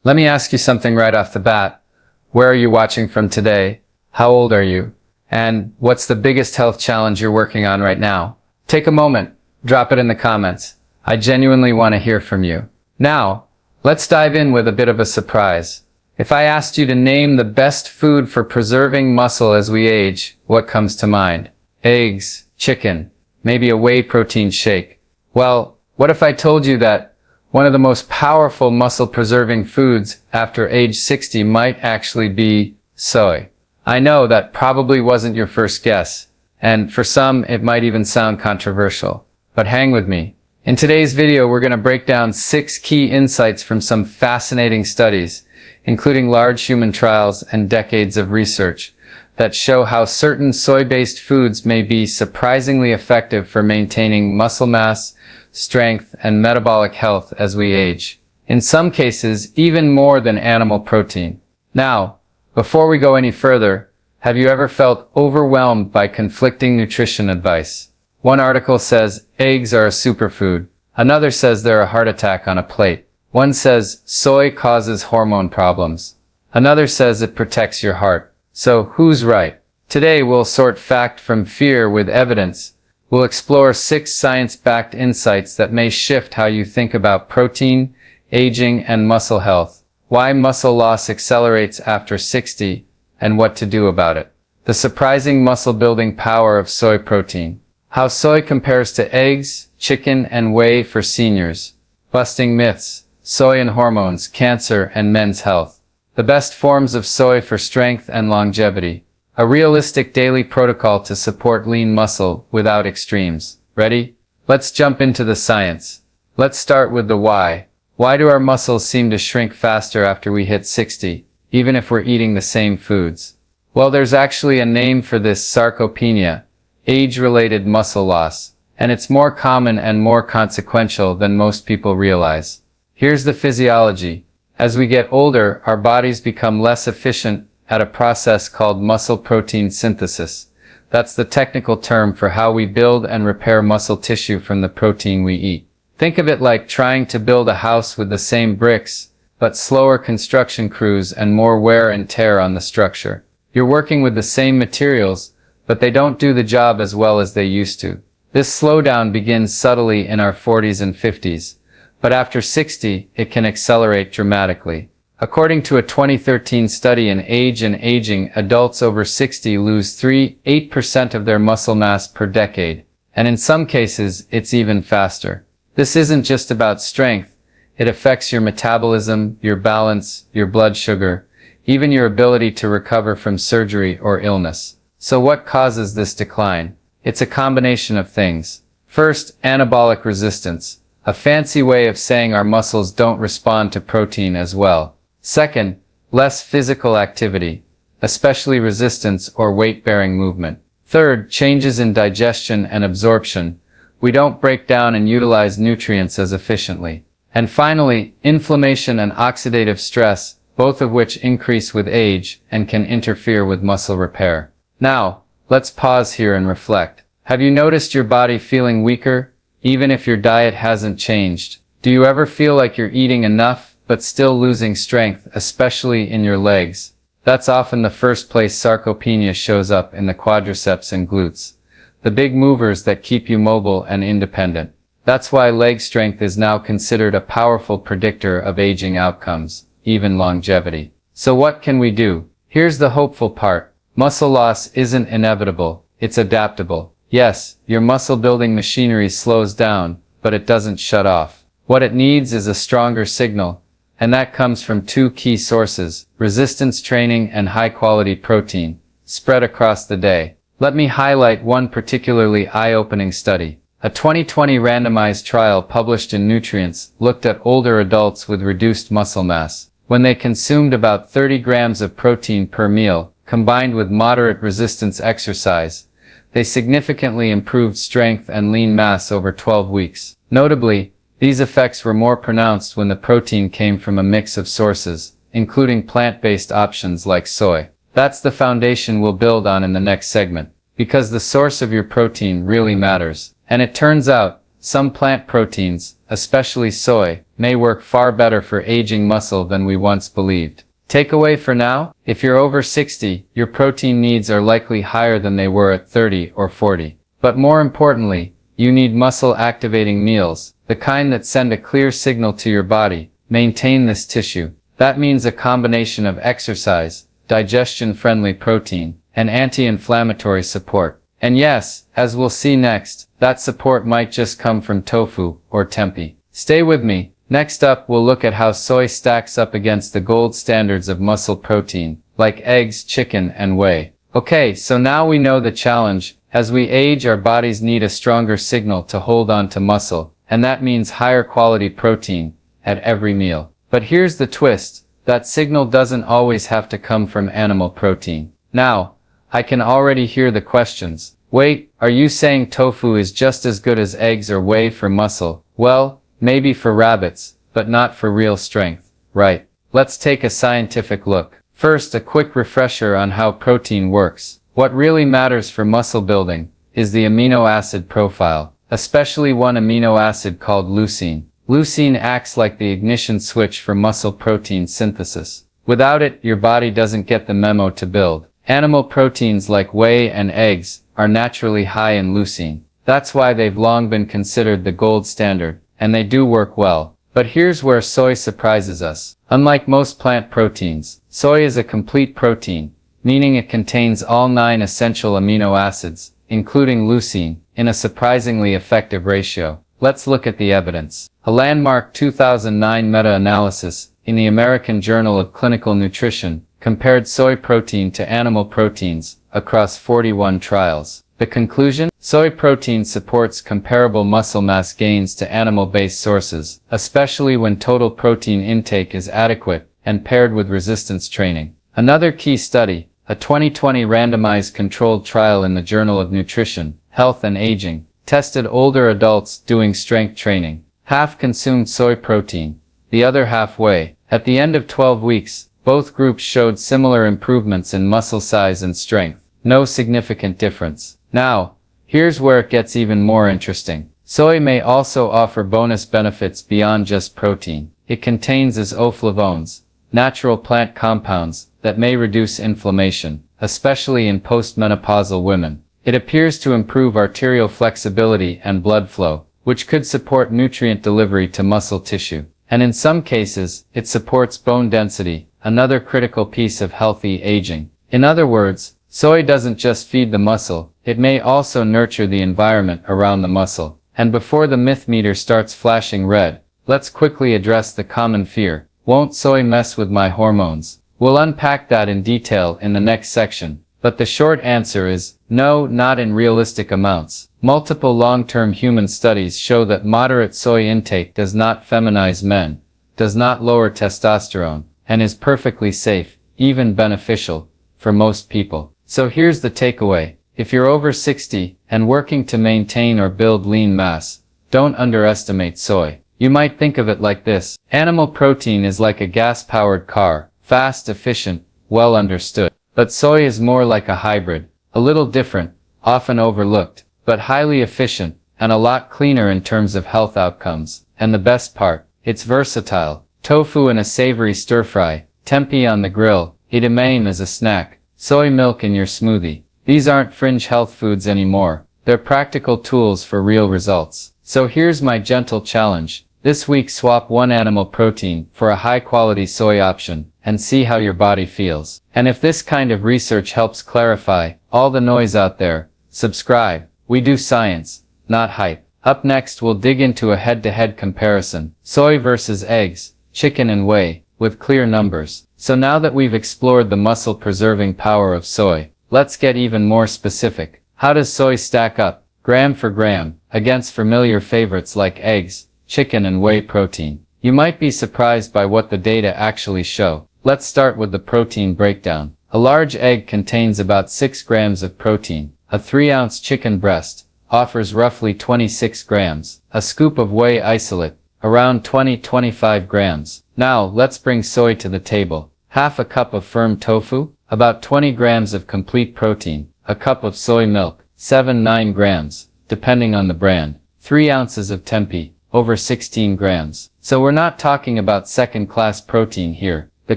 Let me ask you something right off the bat. Where are you watching from today? How old are you? And what's the biggest health challenge you're working on right now? Take a moment, drop it in the comments. I genuinely want to hear from you. Now, let's dive in with a bit of a surprise. If I asked you to name the best food for preserving muscle as we age, what comes to mind? Eggs, chicken, maybe a whey protein shake. Well, what if I told you that one of the most powerful muscle-preserving foods after age 60 might actually be soy? I know that probably wasn't your first guess, and for some it might even sound controversial. But hang with me. In today's video, we're going to break down 6 key insights from some fascinating studies, including large human trials and decades of research, that show how certain soy-based foods may be surprisingly effective for maintaining muscle mass, strength, and metabolic health as we age. In some cases, even more than animal protein. Now, before we go any further, have you ever felt overwhelmed by conflicting nutrition advice? One article says eggs are a superfood. Another says they're a heart attack on a plate. One says soy causes hormone problems. Another says it protects your heart. So who's right? Today we'll sort fact from fear with evidence. We'll explore 6 science-backed insights that may shift how you think about protein, aging, and muscle health. Why muscle loss accelerates after 60, and what to do about it. The surprising muscle-building power of soy protein. How soy compares to eggs, chicken, and whey for seniors. Busting myths. Soy and hormones, cancer, and men's health. The best forms of soy for strength and longevity. A realistic daily protocol to support lean muscle without extremes. Ready? Let's jump into the science. Let's start with the why. Why do our muscles seem to shrink faster after we hit 60, even if we're eating the same foods? Well, there's actually a name for this: sarcopenia, age-related muscle loss, and it's more common and more consequential than most people realize. Here's the physiology. As we get older, our bodies become less efficient at a process called muscle protein synthesis. That's the technical term for how we build and repair muscle tissue from the protein we eat. Think of it like trying to build a house with the same bricks, but slower construction crews and more wear and tear on the structure. You're working with the same materials, but they don't do the job as well as they used to. This slowdown begins subtly in our 40s and 50s. But after 60, it can accelerate dramatically. According to a 2013 study in Age and Aging, adults over 60 lose 8% of their muscle mass per decade. And in some cases, it's even faster. This isn't just about strength. It affects your metabolism, your balance, your blood sugar, even your ability to recover from surgery or illness. So what causes this decline? It's a combination of things. First, anabolic resistance. A fancy way of saying our muscles don't respond to protein as well. Second, less physical activity, especially resistance or weight-bearing movement. Third, changes in digestion and absorption. We don't break down and utilize nutrients as efficiently. And finally, inflammation and oxidative stress, both of which increase with age and can interfere with muscle repair. Now, let's pause here and reflect. Have you noticed your body feeling weaker, even if your diet hasn't changed? Do you ever feel like you're eating enough, but still losing strength, especially in your legs? That's often the first place sarcopenia shows up, in the quadriceps and glutes, the big movers that keep you mobile and independent. That's why leg strength is now considered a powerful predictor of aging outcomes, even longevity. So what can we do? Here's the hopeful part. Muscle loss isn't inevitable, it's adaptable. Yes, your muscle-building machinery slows down, but it doesn't shut off. What it needs is a stronger signal, and that comes from 2 key sources: resistance training and high-quality protein, spread across the day. Let me highlight one particularly eye-opening study. A 2020 randomized trial published in Nutrients looked at older adults with reduced muscle mass. When they consumed about 30 grams of protein per meal, combined with moderate resistance exercise, they significantly improved strength and lean mass over 12 weeks. Notably, these effects were more pronounced when the protein came from a mix of sources, including plant-based options like soy. That's the foundation we'll build on in the next segment, because the source of your protein really matters. And it turns out, some plant proteins, especially soy, may work far better for aging muscle than we once believed. Takeaway for now, if you're over 60, your protein needs are likely higher than they were at 30 or 40. But more importantly, you need muscle-activating meals, the kind that send a clear signal to your body, maintain this tissue. That means a combination of exercise, digestion-friendly protein, and anti-inflammatory support. And yes, as we'll see next, that support might just come from tofu or tempeh. Stay with me. Next up, we'll look at how soy stacks up against the gold standards of muscle protein, like eggs, chicken, and whey. Okay, so now we know the challenge. As we age, our bodies need a stronger signal to hold on to muscle, and that means higher quality protein at every meal. But here's the twist. That signal doesn't always have to come from animal protein. Now, I can already hear the questions. Wait, are you saying tofu is just as good as eggs or whey for muscle? Well, maybe for rabbits, but not for real strength, right? Let's take a scientific look. First, a quick refresher on how protein works. What really matters for muscle building is the amino acid profile, especially one amino acid called leucine. Leucine acts like the ignition switch for muscle protein synthesis. Without it, your body doesn't get the memo to build. Animal proteins like whey and eggs are naturally high in leucine. That's why they've long been considered the gold standard, and they do work well. But here's where soy surprises us. Unlike most plant proteins, soy is a complete protein, meaning it contains all 9 essential amino acids, including leucine, in a surprisingly effective ratio. Let's look at the evidence. A landmark 2009 meta-analysis in the American Journal of Clinical Nutrition compared soy protein to animal proteins across 41 trials. The conclusion? Soy protein supports comparable muscle mass gains to animal-based sources, especially when total protein intake is adequate and paired with resistance training. Another key study, a 2020 randomized controlled trial in the Journal of Nutrition, Health and Aging, tested older adults doing strength training. Half consumed soy protein, the other half whey. At the end of 12 weeks, both groups showed similar improvements in muscle size and strength. No significant difference. Now, here's where it gets even more interesting. Soy may also offer bonus benefits beyond just protein. It contains isoflavones, natural plant compounds that may reduce inflammation, especially in postmenopausal women. It appears to improve arterial flexibility and blood flow, which could support nutrient delivery to muscle tissue. And in some cases, it supports bone density, another critical piece of healthy aging. In other words, soy doesn't just feed the muscle, it may also nurture the environment around the muscle. And before the myth meter starts flashing red, let's quickly address the common fear. Won't soy mess with my hormones? We'll unpack that in detail in the next section. But the short answer is, no, not in realistic amounts. Multiple long-term human studies show that moderate soy intake does not feminize men, does not lower testosterone, and is perfectly safe, even beneficial, for most people. So here's the takeaway. If you're over 60 and working to maintain or build lean mass, don't underestimate soy. You might think of it like this. Animal protein is like a gas-powered car, fast, efficient, well understood. But soy is more like a hybrid, a little different, often overlooked, but highly efficient, and a lot cleaner in terms of health outcomes. And the best part, it's versatile. Tofu in a savory stir-fry, tempeh on the grill, edamame as a snack, soy milk in your smoothie. These aren't fringe health foods anymore. They're practical tools for real results. So here's my gentle challenge. This week, swap one animal protein for a high-quality soy option and see how your body feels. And if this kind of research helps clarify all the noise out there, subscribe. We do science, not hype. Up next, we'll dig into a head-to-head comparison. Soy versus eggs, chicken and whey, with clear numbers. So now that we've explored the muscle-preserving power of soy, let's get even more specific. How does soy stack up, gram for gram, against familiar favorites like eggs, chicken and whey protein? You might be surprised by what the data actually show. Let's start with the protein breakdown. A large egg contains about 6 grams of protein. A 3-ounce chicken breast offers roughly 26 grams. A scoop of whey isolate, around 20-25 grams. Now, let's bring soy to the table. Half a cup of firm tofu, about 20 grams of complete protein. A cup of soy milk, 7-9 grams, depending on the brand. 3 ounces of tempeh, over 16 grams. So we're not talking about second-class protein here. The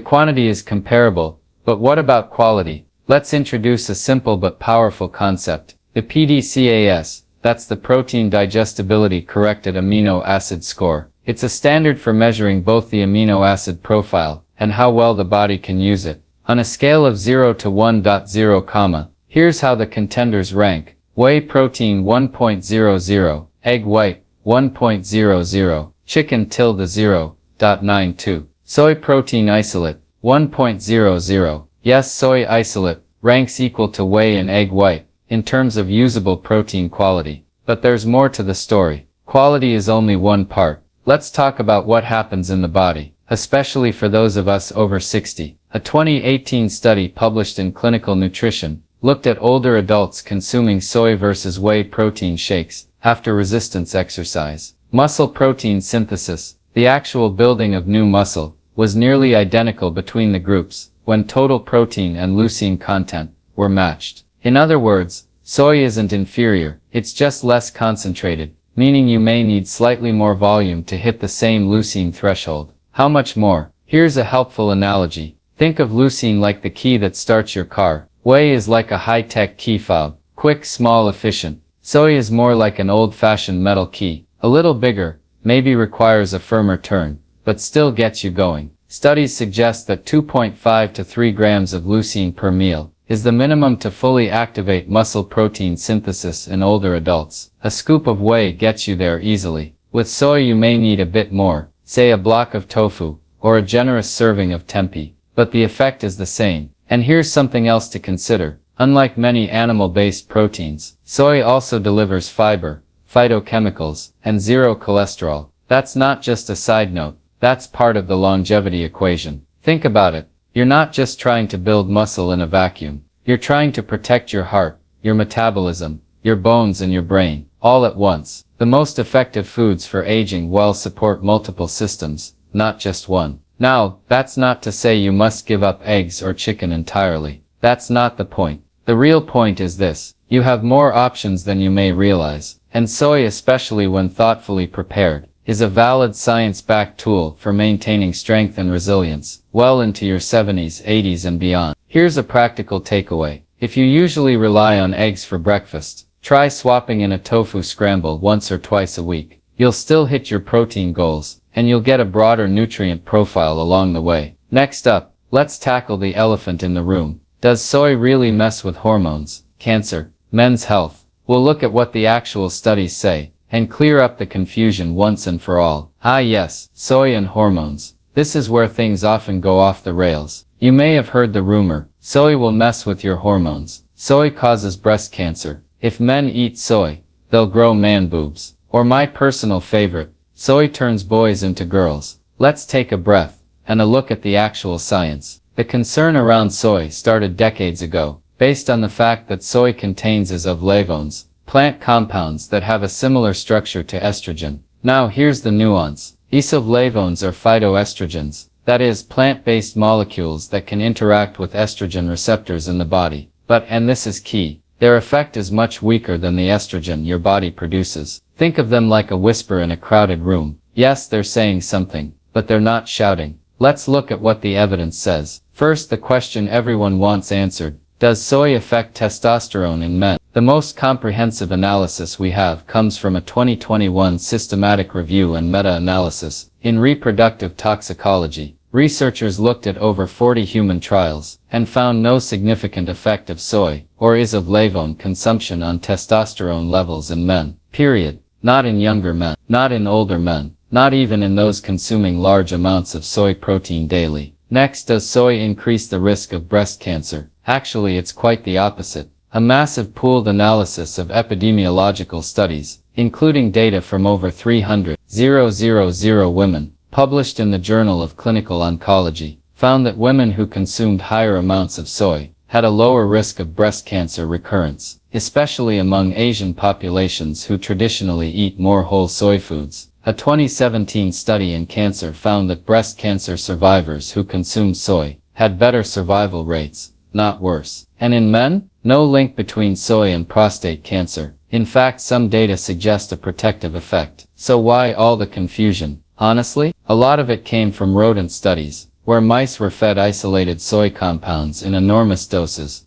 quantity is comparable, but what about quality? Let's introduce a simple but powerful concept. The PDCAS, that's the Protein Digestibility Corrected Amino Acid Score. It's a standard for measuring both the amino acid profile and how well the body can use it. On a scale of 0 to 1.0, here's how the contenders rank. Whey protein 1.00, egg white 1.00, chicken (0.92), soy protein isolate 1.00. Yes, soy isolate ranks equal to whey and egg white in terms of usable protein quality. But there's more to the story. Quality is only one part. Let's talk about what happens in the body, especially for those of us over 60. A 2018 study published in Clinical Nutrition looked at older adults consuming soy versus whey protein shakes after resistance exercise. Muscle protein synthesis, the actual building of new muscle, was nearly identical between the groups when total protein and leucine content were matched. In other words, soy isn't inferior, it's just less concentrated, meaning you may need slightly more volume to hit the same leucine threshold. How much more? Here's a helpful analogy. Think of leucine like the key that starts your car. Whey is like a high-tech key fob, quick, small, efficient. Soy is more like an old-fashioned metal key, a little bigger, maybe requires a firmer turn, but still gets you going. Studies suggest that 2.5 to 3 grams of leucine per meal is the minimum to fully activate muscle protein synthesis in older adults. A scoop of whey gets you there easily. With soy you may need a bit more, say a block of tofu, or a generous serving of tempeh, but the effect is the same. And here's something else to consider. Unlike many animal-based proteins, soy also delivers fiber, phytochemicals, and zero cholesterol. That's not just a side note, that's part of the longevity equation. Think about it. You're not just trying to build muscle in a vacuum. You're trying to protect your heart, your metabolism, your bones and your brain, all at once. The most effective foods for aging well support multiple systems, not just one. Now, that's not to say you must give up eggs or chicken entirely. That's not the point. The real point is this. You have more options than you may realize, and soy, especially when thoughtfully prepared, is a valid science-backed tool for maintaining strength and resilience well into your 70s, 80s and beyond. Here's a practical takeaway. If you usually rely on eggs for breakfast, try swapping in a tofu scramble once or twice a week. You'll still hit your protein goals, and you'll get a broader nutrient profile along the way. Next up, let's tackle the elephant in the room. Does soy really mess with hormones, cancer, men's health? We'll look at what the actual studies say, and clear up the confusion once and for all. Ah yes, soy and hormones. This is where things often go off the rails. You may have heard the rumor, soy will mess with your hormones. Soy causes breast cancer. If men eat soy, they'll grow man boobs. Or my personal favorite, soy turns boys into girls. Let's take a breath and a look at the actual science. The concern around soy started decades ago, based on the fact that soy contains isoflavones, plant compounds that have a similar structure to estrogen. Now here's the nuance. Isoflavones are phytoestrogens, that is, plant-based molecules that can interact with estrogen receptors in the body. But, and this is key, their effect is much weaker than the estrogen your body produces. Think of them like a whisper in a crowded room. Yes, they're saying something, but they're not shouting. Let's look at what the evidence says. First, the question everyone wants answered. Does soy affect testosterone in men? The most comprehensive analysis we have comes from a 2021 systematic review and meta-analysis in reproductive toxicology. Researchers looked at over 40 human trials and found no significant effect of soy or isoflavone consumption on testosterone levels in men. Period. Not in younger men, not in older men, not even in those consuming large amounts of soy protein daily. Next, does soy increase the risk of breast cancer? Actually, it's quite the opposite. A massive pooled analysis of epidemiological studies, including data from over 300,000 women, published in the Journal of Clinical Oncology, found that women who consumed higher amounts of soy had a lower risk of breast cancer recurrence, especially among Asian populations who traditionally eat more whole soy foods. A 2017 study in Cancer found that breast cancer survivors who consumed soy had better survival rates, not worse. And in men, no link between soy and prostate cancer. In fact, some data suggest a protective effect. So why all the confusion? Honestly, a lot of it came from rodent studies, where mice were fed isolated soy compounds in enormous doses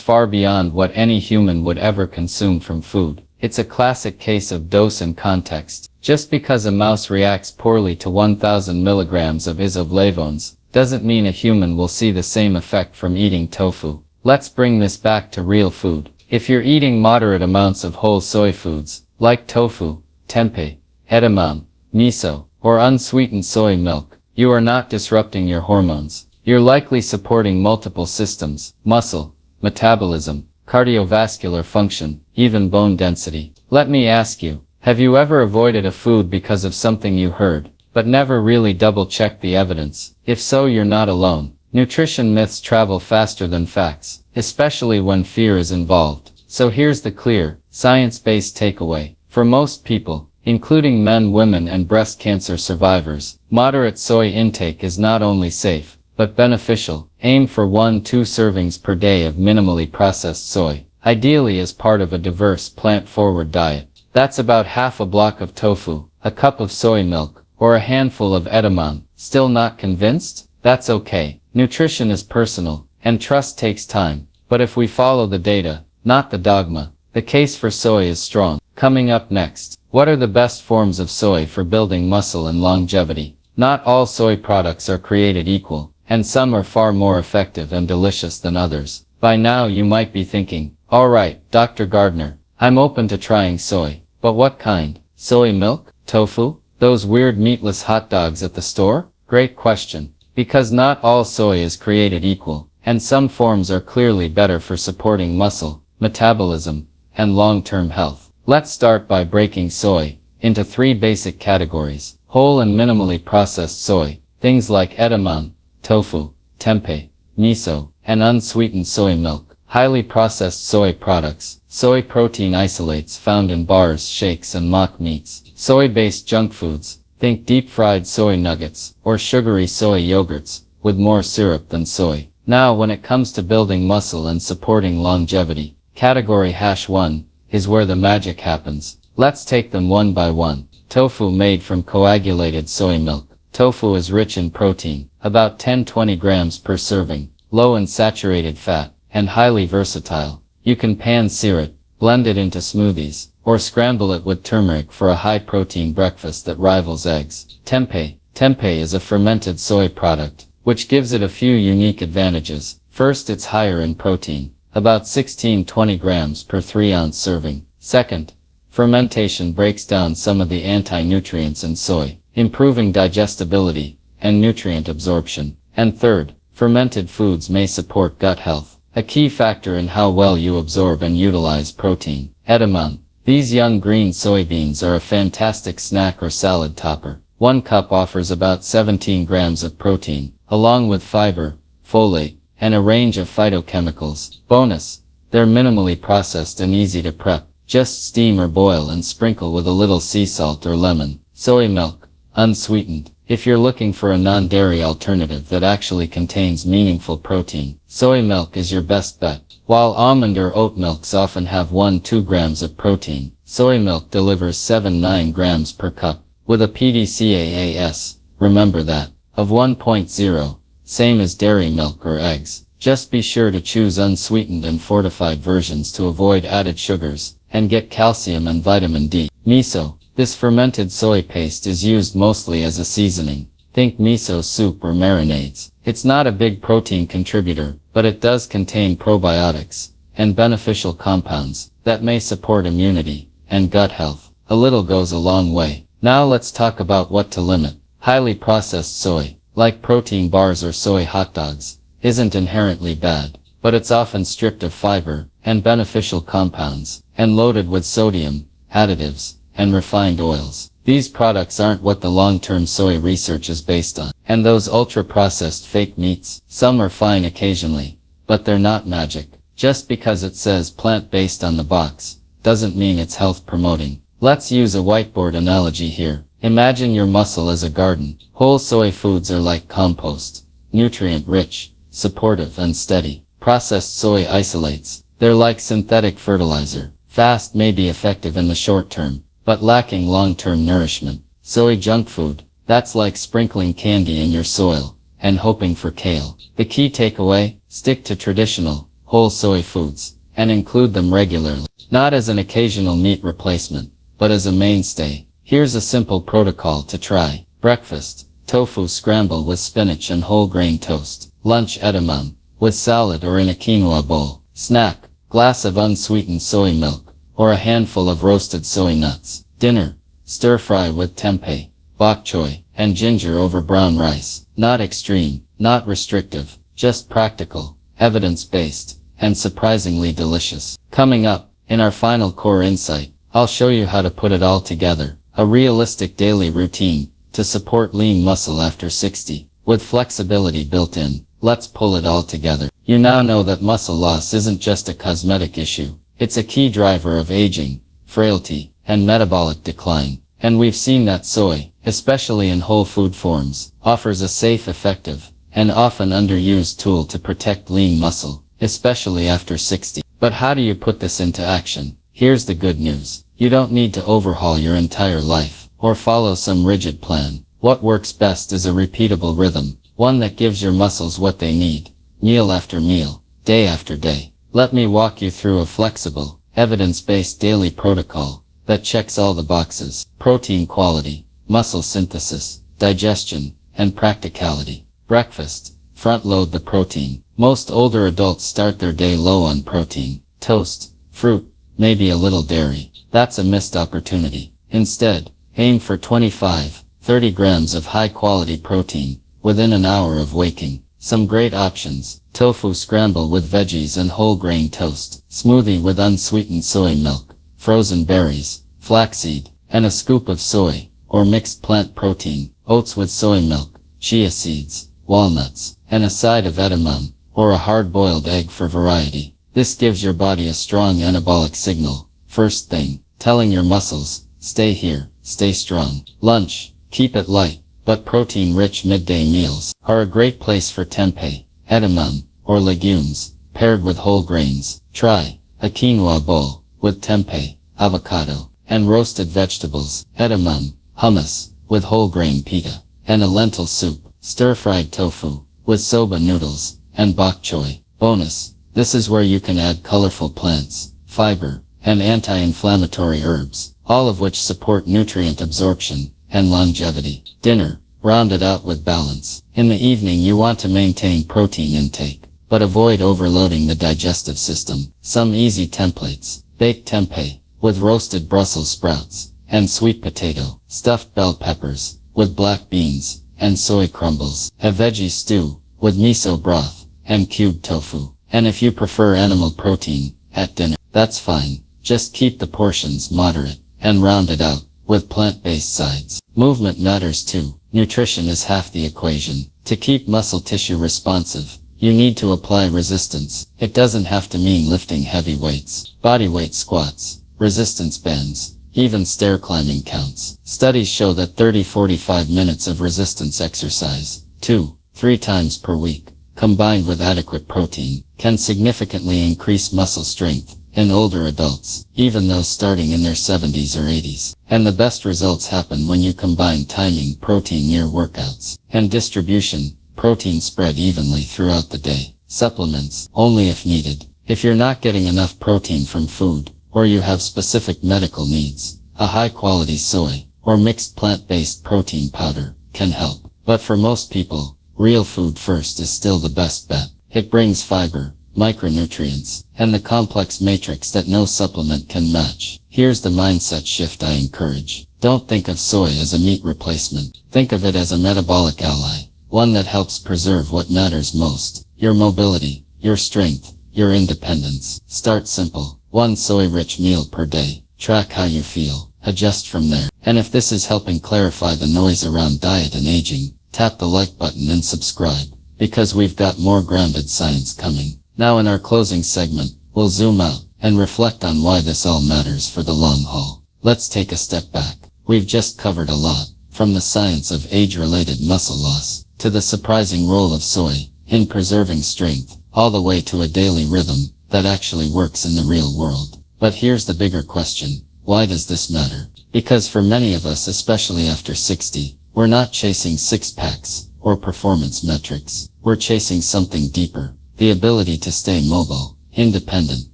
far beyond what any human would ever consume from food. It's a classic case of dose and context. Just because a mouse reacts poorly to 1000 milligrams of isoflavones, doesn't mean a human will see the same effect from eating tofu. Let's bring this back to real food. If you're eating moderate amounts of whole soy foods, like tofu, tempeh, edamame, miso, or unsweetened soy milk, you are not disrupting your hormones. You're likely supporting multiple systems: muscle, metabolism, cardiovascular function, even bone density. Let me ask you, have you ever avoided a food because of something you heard, but never really double-checked the evidence? If so, you're not alone. Nutrition myths travel faster than facts, especially when fear is involved. So here's the clear, science-based takeaway. For most people, including men, women, and breast cancer survivors, moderate soy intake is not only safe, but beneficial. Aim for 1-2 servings per day of minimally processed soy, ideally as part of a diverse plant-forward diet. That's about half a block of tofu, a cup of soy milk, or a handful of edamame. Still not convinced? That's okay. Nutrition is personal, and trust takes time. But if we follow the data, not the dogma, the case for soy is strong. Coming up next, what are the best forms of soy for building muscle and longevity? Not all soy products are created equal, and some are far more effective and delicious than others. By now you might be thinking, alright, Dr. Gardner, I'm open to trying soy, but what kind? Soy milk? Tofu? Those weird meatless hot dogs at the store? Great question. Because not all soy is created equal, and some forms are clearly better for supporting muscle, metabolism, and long-term health. Let's start by breaking soy into 3 basic categories: whole and minimally processed soy, things like edamame, tofu, tempeh, miso, and unsweetened soy milk; highly processed soy products, soy protein isolates found in bars, shakes, and mock meats; soy-based junk foods, think deep-fried soy nuggets, or sugary soy yogurts, with more syrup than soy. Now when it comes to building muscle and supporting longevity, category -1 is where the magic happens. Let's take them one by one. Tofu, made from coagulated soy milk. Tofu is rich in protein, about 10-20 grams per serving, low in saturated fat, and highly versatile. You can pan-sear it, blend it into smoothies, or scramble it with turmeric for a high-protein breakfast that rivals eggs. Tempeh. Tempeh is a fermented soy product, which gives it a few unique advantages. First, it's higher in protein, about 16-20 grams per 3-ounce serving. Second, fermentation breaks down some of the anti-nutrients in soy, improving digestibility and nutrient absorption. And third, fermented foods may support gut health, a key factor in how well you absorb and utilize protein. Edamame. These young green soybeans are a fantastic snack or salad topper. 1 cup offers about 17 grams of protein, along with fiber, folate, and a range of phytochemicals. Bonus, they're minimally processed and easy to prep. Just steam or boil and sprinkle with a little sea salt or lemon. Soy milk, unsweetened. If you're looking for a non-dairy alternative that actually contains meaningful protein, soy milk is your best bet. While almond or oat milks often have 1-2 grams of protein, soy milk delivers 7-9 grams per cup, with a PDCAAS, remember that, of 1.0, same as dairy milk or eggs. Just be sure to choose unsweetened and fortified versions to avoid added sugars, and get calcium and vitamin D. Miso. This fermented soy paste is used mostly as a seasoning. Think miso soup or marinades. It's not a big protein contributor, but it does contain probiotics and beneficial compounds that may support immunity and gut health. A little goes a long way. Now let's talk about what to limit. Highly processed soy, like protein bars or soy hot dogs, isn't inherently bad, but it's often stripped of fiber and beneficial compounds, and loaded with sodium, additives, and refined oils. These products aren't what the long-term soy research is based on. And those ultra-processed fake meats, some are fine occasionally, but they're not magic. Just because it says plant-based on the box, doesn't mean it's health-promoting. Let's use a whiteboard analogy here. Imagine your muscle as a garden. Whole soy foods are like compost, nutrient-rich, supportive, and steady. Processed soy isolates. They're like synthetic fertilizer, Fast may be effective in the short term, but lacking long-term nourishment. Soy junk food, that's like sprinkling candy in your soil and hoping for kale. The key takeaway, stick to traditional, whole soy foods, and include them regularly. Not as an occasional meat replacement, but as a mainstay. Here's a simple protocol to try. Breakfast, tofu scramble with spinach and whole grain toast. Lunch edamame, with salad or in a quinoa bowl. Snack, glass of unsweetened soy milk, or a handful of roasted soy nuts. Dinner, stir fry with tempeh, bok choy, and ginger over brown rice. Not extreme, not restrictive, just practical, evidence-based, and surprisingly delicious. Coming up, in our final core insight, I'll show you how to put it all together. A realistic daily routine to support lean muscle after 60, with flexibility built in. Let's pull it all together. You now know that muscle loss isn't just a cosmetic issue. It's a key driver of aging, frailty, and metabolic decline. And we've seen that soy, especially in whole food forms, offers a safe, effective, and often underused tool to protect lean muscle, especially after 60. But how do you put this into action? Here's the good news. You don't need to overhaul your entire life, or follow some rigid plan. What works best is a repeatable rhythm, one that gives your muscles what they need, meal after meal, day after day. Let me walk you through a flexible, evidence-based daily protocol that checks all the boxes: protein quality, muscle synthesis, digestion, and practicality. Breakfast, front-load the protein. Most older adults start their day low on protein. Toast, fruit, maybe a little dairy. That's a missed opportunity. Instead, aim for 25-30 grams of high-quality protein within an hour of waking. Some great options: tofu scramble with veggies and whole grain toast, smoothie with unsweetened soy milk, frozen berries, flaxseed, and a scoop of soy, or mixed plant protein, oats with soy milk, chia seeds, walnuts, and a side of edamame, or a hard-boiled egg for variety. This gives your body a strong anabolic signal, first thing, telling your muscles, stay here, stay strong. Lunch, keep it light, but protein-rich midday meals are a great place for tempeh, edamame, or legumes, paired with whole grains. Try a quinoa bowl with tempeh, avocado, and roasted vegetables, edamame, hummus, with whole grain pita, and a lentil soup, stir-fried tofu, with soba noodles, and bok choy. Bonus, this is where you can add colorful plants, fiber, and anti-inflammatory herbs, all of which support nutrient absorption and longevity. Dinner, round it out with balance. In the evening you want to maintain protein intake, but avoid overloading the digestive system. Some easy templates: baked tempeh, with roasted Brussels sprouts, and sweet potato, stuffed bell peppers, with black beans, and soy crumbles. A veggie stew, with miso broth, and cubed tofu. And if you prefer animal protein, at dinner, that's fine. Just keep the portions moderate, and round it out with plant-based sides. Movement matters too. Nutrition is half the equation. To keep muscle tissue responsive, you need to apply resistance. It doesn't have to mean lifting heavy weights. Bodyweight squats, resistance bands, even stair climbing counts. Studies show that 30-45 minutes of resistance exercise, 2-3 times per week, combined with adequate protein, can significantly increase muscle strength in older adults, even those starting in their 70s or 80s. And the best results happen when you combine timing protein near workouts, and distribution, protein spread evenly throughout the day. Supplements, only if needed. If you're not getting enough protein from food, or you have specific medical needs, a high-quality soy, or mixed plant-based protein powder, can help. But for most people, real food first is still the best bet. It brings fiber, micronutrients, and the complex matrix that no supplement can match. Here's the mindset shift I encourage. Don't think of soy as a meat replacement. Think of it as a metabolic ally, one that helps preserve what matters most: your mobility, your strength, your independence. Start simple. One soy-rich meal per day. Track how you feel. Adjust from there. And if this is helping clarify the noise around diet and aging, tap the like button and subscribe, because we've got more grounded science coming. Now in our closing segment, we'll zoom out and reflect on why this all matters for the long haul. Let's take a step back. We've just covered a lot, from the science of age-related muscle loss, to the surprising role of soy in preserving strength, all the way to a daily rhythm that actually works in the real world. But here's the bigger question. Why does this matter? Because for many of us, especially after 60, we're not chasing six-packs or performance metrics. We're chasing something deeper. The ability to stay mobile, independent,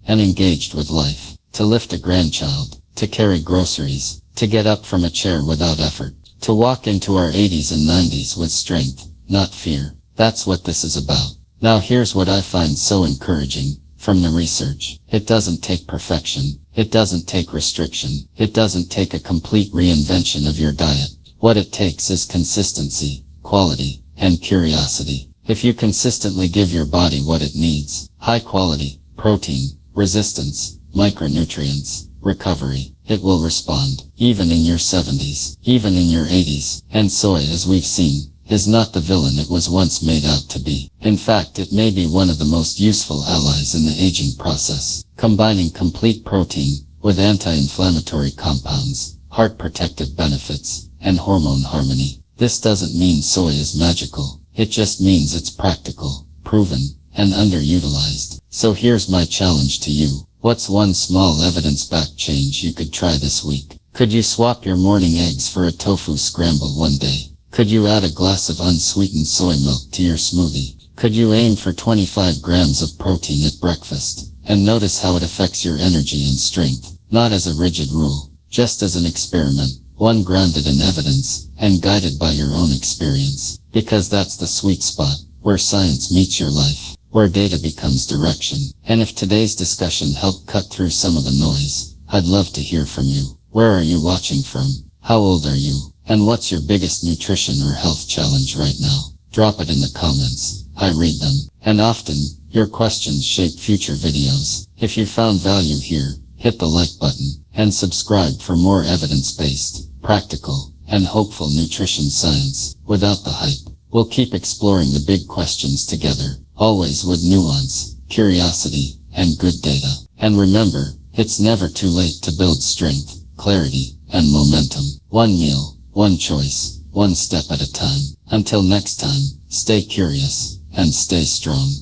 and engaged with life. To lift a grandchild. To carry groceries. To get up from a chair without effort. To walk into our 80s and 90s with strength, not fear. That's what this is about. Now here's what I find so encouraging from the research. It doesn't take perfection. It doesn't take restriction. It doesn't take a complete reinvention of your diet. What it takes is consistency, quality, and curiosity. If you consistently give your body what it needs, high quality, protein, resistance, micronutrients, recovery, it will respond, even in your 70s, even in your 80s. And soy, as we've seen, is not the villain it was once made out to be. In fact, it may be one of the most useful allies in the aging process, combining complete protein with anti-inflammatory compounds, heart protective benefits, and hormone harmony. This doesn't mean soy is magical. It just means it's practical, proven, and underutilized. So here's my challenge to you. What's one small evidence-backed change you could try this week? Could you swap your morning eggs for a tofu scramble one day? Could you add a glass of unsweetened soy milk to your smoothie? Could you aim for 25 grams of protein at breakfast? And notice how it affects your energy and strength. Not as a rigid rule, just as an experiment, one grounded in evidence, and guided by your own experience. Because that's the sweet spot, where science meets your life, where data becomes direction. And if today's discussion helped cut through some of the noise, I'd love to hear from you. Where are you watching from? How old are you? And what's your biggest nutrition or health challenge right now? Drop it in the comments. I read them. And often, your questions shape future videos. If you found value here, hit the like button, and subscribe for more evidence-based, practical, and hopeful nutrition science, without the hype. We'll keep exploring the big questions together, always with nuance, curiosity, and good data. And remember, it's never too late to build strength, clarity, and momentum. One meal, one choice, one step at a time. Until next time, stay curious, and stay strong.